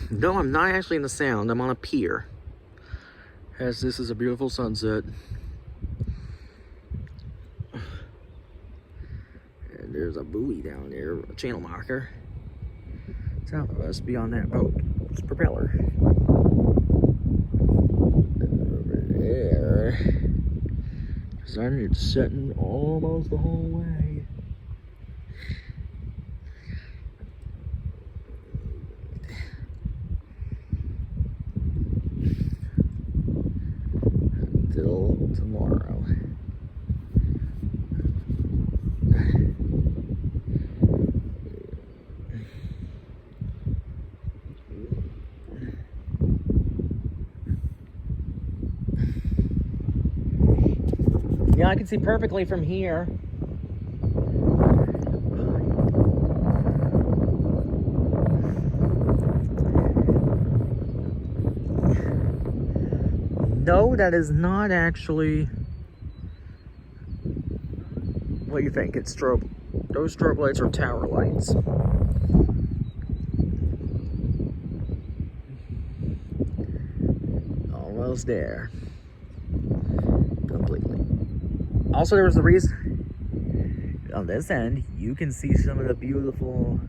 No, I'm not actually in the Sound. I'm on a pier. As this is a beautiful sunset. And there's a buoy down there, a channel marker. South of us, beyond that boat, it's a propeller. Over there. Sun is setting almost the whole way. Until tomorrow. Yeah, I can see perfectly from here. No, that is not actually. What do you think? It's strobe. Those strobe lights are tower lights. Almost there. Completely. Also, there was the reason. On this end, you can see some of the beautiful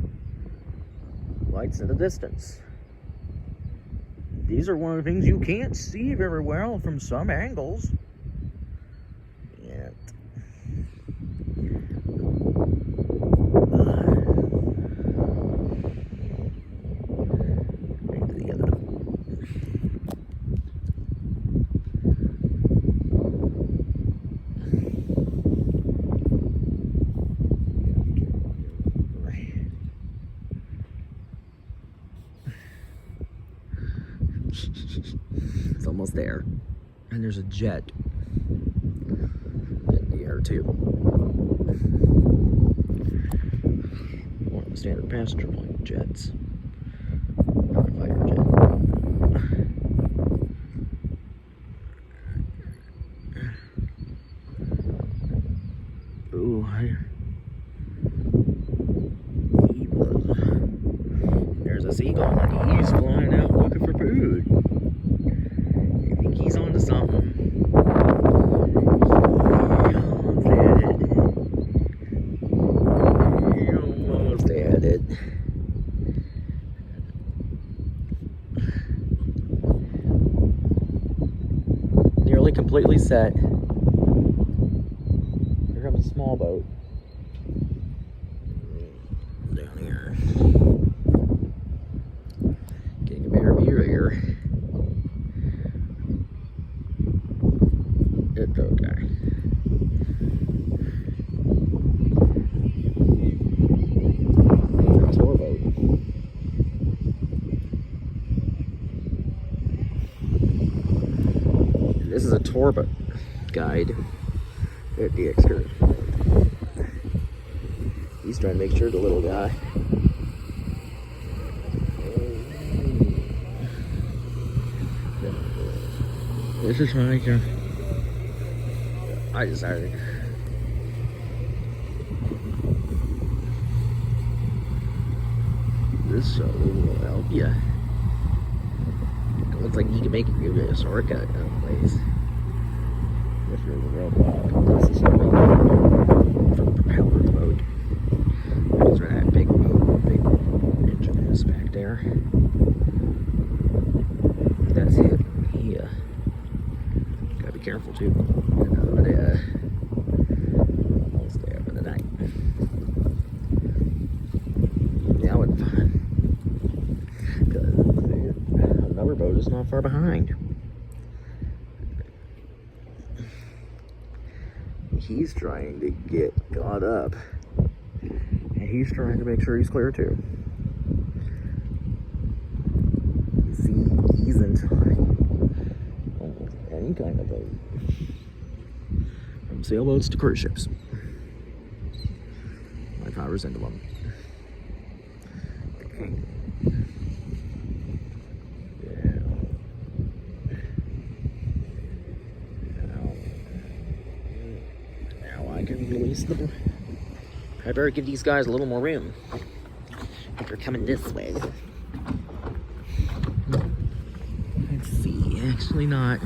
lights in the distance. These are one of the things you can't see very well from some angles. Yet. Into the other. It's almost there. And there's a jet in the air too. One of the standard passenger plane jets. Not a fighter jet. Ooh, there's a seagull and he's flying out looking for food. I think he's onto something. He almost had it. Nearly completely set. Here comes a small boat. Down here. Getting a better view here. It's okay. A tour boat. This is a tour boat guide at the excursion. He's trying to make sure the little guy. This is my I decided. This show will help you. It looks like you can make a shortcut in a place. If you're the roadblock, this is the way for the propeller of the boat. Those are that big boat, big engine is back there. That's it. Yeah. Gotta be careful too. Almost there for the night. Now it's fine. Because another boat is not far behind. He's trying to get caught up. And he's trying to make sure he's clear too. See, he's in time. Almost any kind of boat. From sailboats to cruise ships. My power's into them. Okay. Now I can release them. I better give these guys a little more room if they're coming this way. actually not.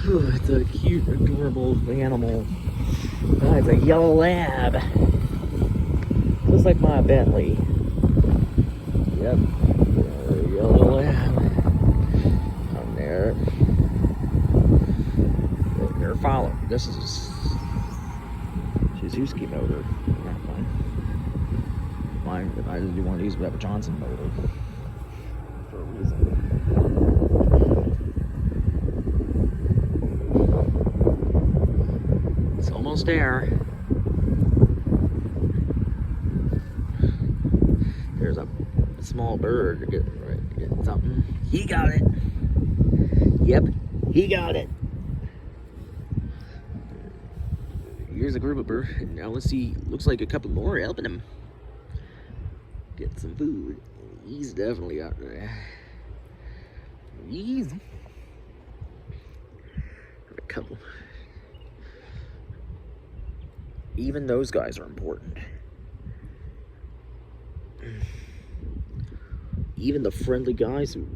It's a cute, adorable animal. Oh, it's a yellow lab. Looks like my Bentley. Yep. Yellow lab. On there. They're following. This is a Suzuki motor. That one. Mine, if I just do one of these, we have a Johnson motor. For a reason. It's almost there. There's a small bird getting something. He got it. Yep, he got it. Here's a group of birds. Now let's see. Looks like a couple more helping him get some food. He's definitely out there. He's a couple. Even those guys are important. Even the friendly guys who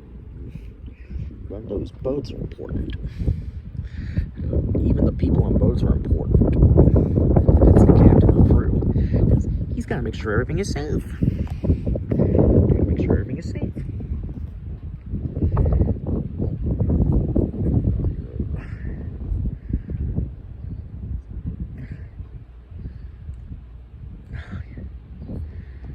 run those boats are important. Even the people on boats are important. That's the captain of the crew. He's got to make sure everything is safe. Make sure everything is